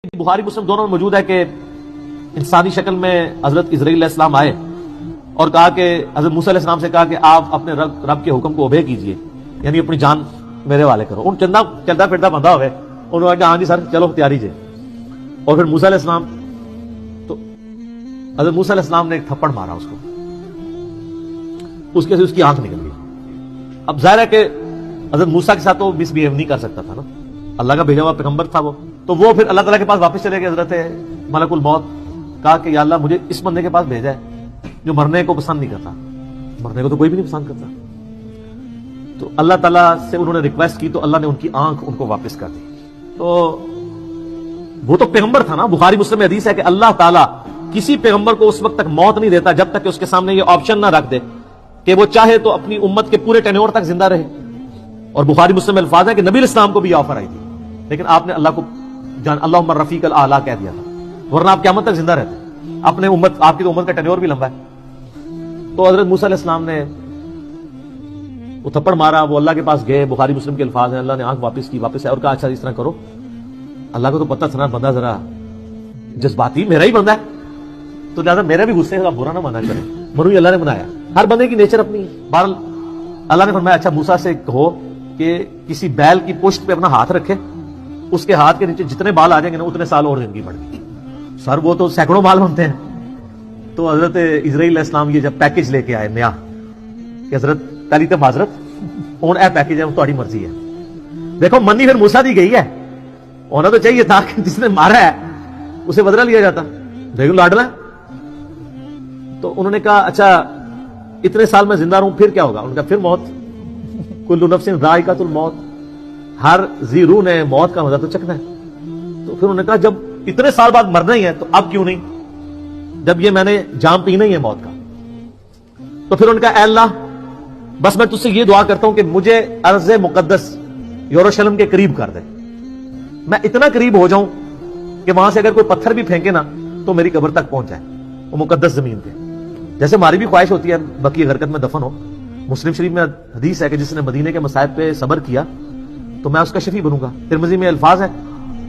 بخاری مسلم دونوں میں موجود ہے کہ انسانی شکل میں حضرت اسرائیل علیہ السلام آئے اور کہا کہ حضرت موسیٰ علیہ السلام سے کہا کہ آپ اپنے رب کے حکم کو اوبے کیجئے، یعنی اپنی جان میرے والے کرو۔ ان چلتا پھرتا بندہ ہوئے، انہوں نے کہا ہاں جی سر چلو تیاری جے۔ اور پھر موسیٰ علیہ السلام تو حضرت موسیٰ علیہ السلام نے ایک تھپڑ مارا اس کو، اس کے سے اس کی آنکھ نکل گئی۔ اب ظاہر ہے کہ حضرت موسیٰ کے ساتھ تو مس بیہیو نہیں کر سکتا تھا نا، اللہ کا بھیجا ہوا پیغمبر تھا وہ، تو وہ پھر اللہ تعالیٰ کے پاس واپس چلے گئے حضرت ملک الموت، کہا کہ یا اللہ مجھے اس بندے کے پاس بھیجا ہے جو مرنے کو پسند نہیں کرتا، مرنے کو تو کوئی بھی نہیں پسند کرتا۔ تو اللہ تعالیٰ سے انہوں نے ریکویسٹ کی تو اللہ نے ان کی آنکھ ان کو واپس کر دی۔ تو وہ تو پیغمبر تھا نا، بخاری مسلم میں حدیث ہے کہ اللہ تعالیٰ کسی پیغمبر کو اس وقت تک موت نہیں دیتا جب تک کہ اس کے سامنے یہ آپشن نہ رکھ دے کہ وہ چاہے تو اپنی امت کے پورے ٹینیور تک زندہ رہے۔ اور بخاری مسلم میں الفاظ ہے کہ نبی علیہ السلام کو بھی یہ آفر آئی تھی، لیکن آپ نے اللہ کو اللہم رفیق الاعلی کہہ دیا تھا، ورنہ آپ قیامت تک زندہ رہتے، اپنے امت، آپ کی تو امت کا ٹینیور بھی لمبا ہے۔ تو حضرت موسیٰ علیہ السلام نے وہ تھپڑ مارا، وہ اللہ کے پاس گئے، بخاری مسلم کے الفاظ ہیں، اللہ نے آنکھ واپس کی، واپس ہے اور کہا اچھا اس طرح کرو۔ اللہ کو تو پتہ تھا بندہ ذرا جذباتی میرا ہی بندہ ہے، تو لہٰذا میرے بھی غصے کا برا نہ مانا کرے، منو اللہ نے بنایا، ہر بندے کی نیچر اپنی ہے۔ بہرحال اللہ نے فرمایا اچھا موسیٰ سے کہو کہ کسی بیل کی پشت پہ اپنا ہاتھ رکھے، اس کے ہاتھ کے نیچے جتنے بال آ جائیں گے نا اتنے سال اور زندگی بڑھ گئی۔ سر وہ تو سینکڑوں بال بنتے ہیں۔ تو حضرت اسرائیل علیہ السلام یہ جب پیکج لے کے آئے نیا کہ حضرت پہلی تو معذرت ہوں اے پیکج ہے وہ تہاڈی مرضی ہے، دیکھو منی پھر موسیٰ دی گئی ہے، ہونا تو چاہیے تھا کہ جس نے مارا ہے اسے بدلہ لیا جاتا، دیکھو لاڈلا۔ تو انہوں نے کہا اچھا اتنے سال میں زندہ رہوں پھر کیا ہوگا؟ انہوں نے کہا پھر موت، کل نفس ذائقۃ الموت، ہر ذی روح نے موت کا مزہ تو چکھنا ہے۔ تو پھر انہوں نے کہا جب اتنے سال بعد مرنا ہی ہے تو اب کیوں نہیں، جب یہ میں نے جام پینا ہی ہے موت کا۔ تو پھر انہوں نے کہا اے اللہ بس میں تجھ سے یہ دعا کرتا ہوں کہ مجھے ارض مقدس یروشلم کے قریب کر دے، میں اتنا قریب ہو جاؤں کہ وہاں سے اگر کوئی پتھر بھی پھینکے نا تو میری قبر تک پہنچ جائے، وہ مقدس زمین پہ۔ جیسے ہماری بھی خواہش ہوتی ہے بقیہ غرقت میں دفن ہو۔ مسلم شریف میں حدیث ہے کہ جس نے مدینے کے مصائب پہ صبر کیا تو میں اس کا شفیع بنوں گا۔ ترمذی میں الفاظ ہے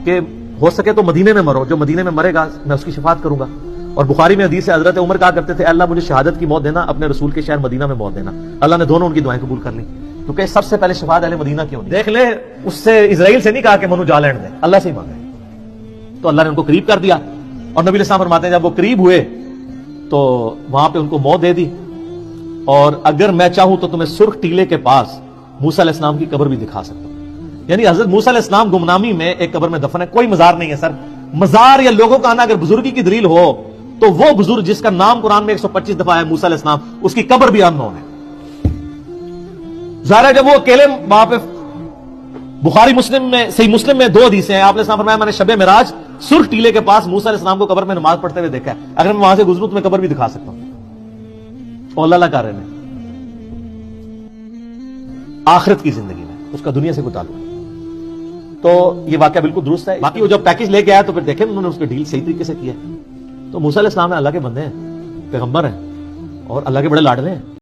کہ ہو سکے تو مدینے میں مرو، جو مدینے میں مرے گا میں اس کی شفاعت کروں گا۔ اور بخاری میں حدیث ہے حضرت عمر کہا کرتے تھے اللہ مجھے شہادت کی موت دینا، اپنے رسول کے شہر مدینہ میں موت دینا۔ اللہ نے دونوں ان کی دعائیں قبول کر لی، کیونکہ سب سے پہلے شفاعت اہل مدینہ کی ہونی۔ دیکھ لے اس سے اسرائیل سے نہیں کہا کہ منو جا لین دے، اللہ سے ہی مانگا ہے۔ تو اللہ نے ان کو قریب کر دیا، اور نبی علیہ السلام فرماتے ہیں جب وہ قریب ہوئے تو وہاں پہ ان کو موت دے دی۔ اور اگر میں چاہوں تو تمہیں سرخ ٹیلے کے پاس موسیٰ علیہ السلام کی قبر بھی دکھا سکتا ہوں۔ یعنی حضرت موسیٰ علیہ السلام گمنامی میں ایک قبر میں دفن ہے، کوئی مزار نہیں ہے سر۔ مزار یا لوگوں کا آنا اگر بزرگی کی دلیل ہو تو وہ بزرگ جس کا نام قرآن میں 125 دفعہ ہے موسیٰ علیہ السلام، اس کی قبر بھی ان ہے۔ ظاہر ہے جب وہ اکیلے وہاں پہ، بخاری مسلم میں، صحیح مسلم میں دو حدیثیں ہیں، آپ نے فرمایا میں نے شب معراج سرخ ٹیلے کے پاس موسیٰ علیہ السلام کو قبر میں نماز پڑھتے ہوئے دیکھا ہے، اگر میں وہاں سے گزروں تو میں قبر بھی دکھا سکتا ہوں۔ اور اللہ کر رہے ہیں آخرت کی زندگی میں اس کا دنیا سے کوئی تعلق نہیں۔ تو یہ واقعہ بالکل درست ہے۔ باقی وہ جب پیکج لے کے آیا تو پھر دیکھیں انہوں نے اس کا ڈیل صحیح طریقے سے کیا۔ تو موسیٰ علیہ السلام اللہ کے بندے ہیں، پیغمبر ہیں، اور اللہ کے بڑے لاڈلے ہیں۔